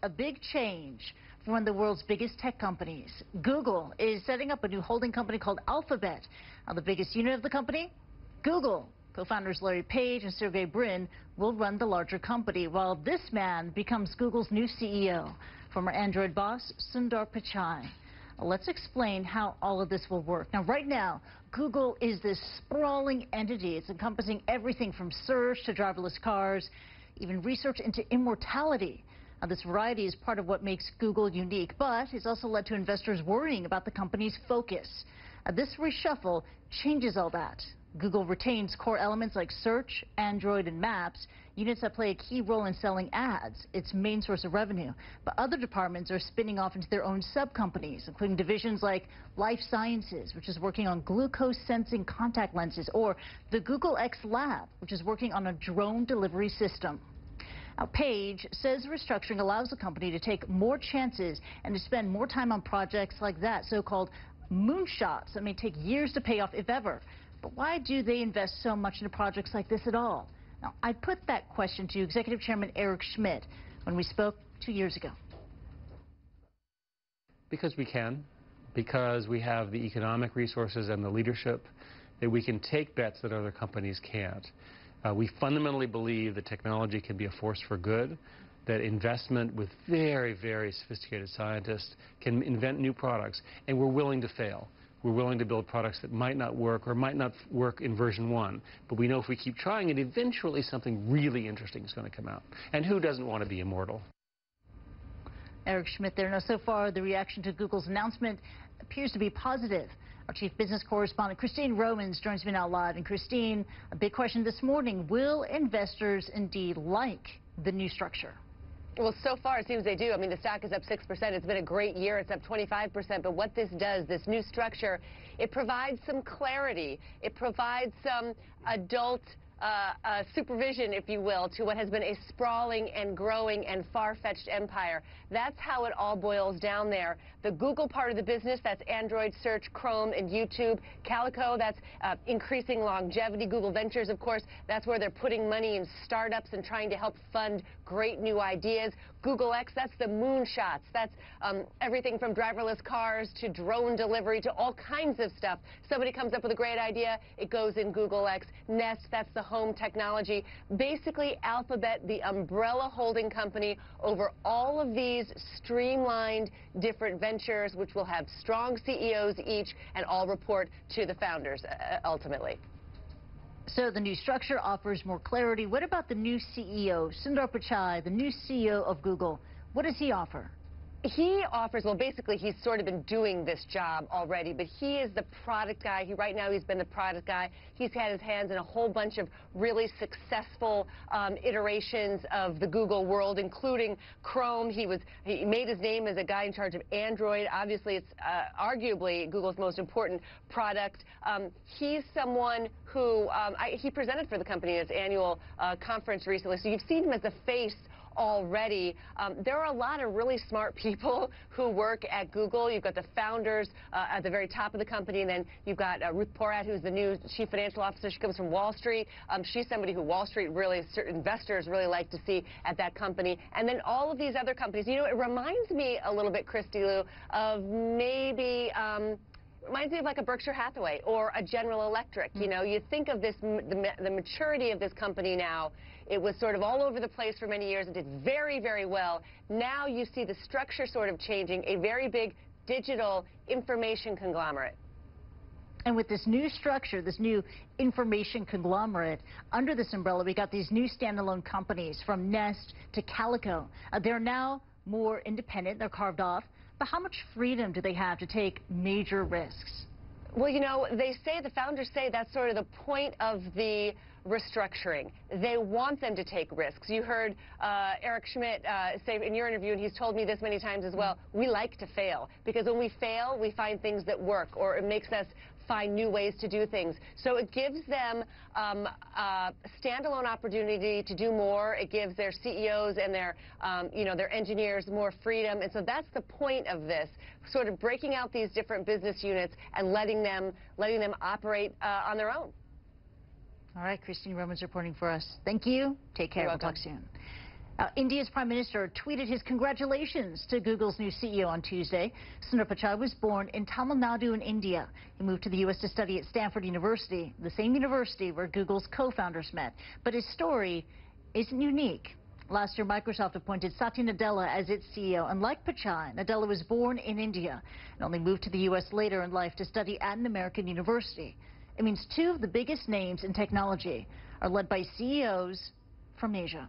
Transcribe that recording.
A big change for one of the world's biggest tech companies. Google is setting up a new holding company called Alphabet. Now, the biggest unit of the company, Google. Co-founders Larry Page and Sergey Brin will run the larger company, while this man becomes Google's new CEO, former Android boss Sundar Pichai. Let's explain how all of this will work. Now, right now, Google is this sprawling entity. It's encompassing everything from search to driverless cars, even research into immortality. Now, this variety is part of what makes Google unique, but it's also led to investors worrying about the company's focus. This reshuffle changes all that. Google retains core elements like search, Android, and Maps, units that play a key role in selling ads, its main source of revenue. But other departments are spinning off into their own sub-companies, including divisions like Life Sciences, which is working on glucose sensing contact lenses, or the Google X Lab, which is working on a drone delivery system. Now, Page says restructuring allows the company to take more chances and to spend more time on projects like that, so-called moonshots that may take years to pay off, if ever. But why do they invest so much into projects like this at all? Now, I put that question to Executive Chairman Eric Schmidt when we spoke 2 years ago. Because we can, because we have the economic resources and the leadership that we can take bets that other companies can't. We fundamentally believe that technology can be a force for good, that investment with very, very sophisticated scientists can invent new products, and we're willing to fail. We're willing to build products that might not work or might not work in version 1. But we know if we keep trying it, eventually something really interesting is going to come out. And who doesn't want to be immortal? Eric Schmidt there. Now, so far, the reaction to Google's announcement appears to be positive. Our chief business correspondent, Christine Romans, joins me now live. And Christine, a big question this morning, will investors indeed like the new structure? Well, so far it seems they do. I mean, the stock is up 6%. It's been a great year. It's up 25%. But what this does, this new structure, it provides some clarity. It provides some adult supervision, if you will, to what has been a sprawling and growing and far-fetched empire. That's how it all boils down there. The Google part of the business, that's Android, Search, Chrome, and YouTube. Calico, that's increasing longevity. Google Ventures, of course, that's where they're putting money in startups and trying to help fund great new ideas. Google X, that's the moonshots. That's everything from driverless cars to drone delivery to all kinds of stuff. Somebody comes up with a great idea, it goes in Google X. Nest, that's the home technology. Basically, Alphabet, the umbrella holding company over all of these streamlined different ventures, which will have strong CEOs each and all report to the founders ultimately. So the new structure offers more clarity. What about the new CEO, Sundar Pichai, the new CEO of Google? What does he offer? He offers, well, basically, he's sort of been doing this job already, but he is the product guy. Right now, he's been the product guy. He's had his hands in a whole bunch of really successful iterations of the Google world, including Chrome. He made his name as a guy in charge of Android. Obviously, it's arguably Google's most important product. He's someone who, he presented for the company at its annual conference recently, so you've seen him as the face already. There are a lot of really smart people who work at Google. You've got the founders at the very top of the company, and then you've got Ruth Porat, who's the new chief financial officer. She comes from Wall Street. She's somebody who Wall Street really, certain investors really like to see at that company. And then all of these other companies. You know, it reminds me a little bit, Christy Lou, of maybe reminds me of like a Berkshire Hathaway or a General Electric. You know, you think of this, the maturity of this company now. It was sort of all over the place for many years and did very, very well. Now you see the structure sort of changing, a very big digital information conglomerate. And with this new structure, this new information conglomerate, under this umbrella, we got these new standalone companies from Nest to Calico. They're now more independent. They're carved off. But how much freedom do they have to take major risks? Well, you know, they say, the founders say that's sort of the point of the restructuring. They want them to take risks. You heard Eric Schmidt say in your interview, and he's told me this many times as well, we like to fail. Because when we fail, we find things that work, or it makes us find new ways to do things. So it gives them a standalone opportunity to do more. It gives their CEOs and their, you know, their engineers more freedom. And so that's the point of this, sort of breaking out these different business units and letting them operate on their own. All right, Christine Romans reporting for us. Thank you. Take care. You're We'll welcome. talk soon. India's Prime Minister tweeted his congratulations to Google's new CEO on Tuesday. Sundar Pichai was born in Tamil Nadu in India. He moved to the U.S. to study at Stanford University, the same university where Google's co-founders met. But his story isn't unique. Last year, Microsoft appointed Satya Nadella as its CEO, and like Pichai, Nadella was born in India and only moved to the U.S. later in life to study at an American university. It means two of the biggest names in technology are led by CEOs from Asia.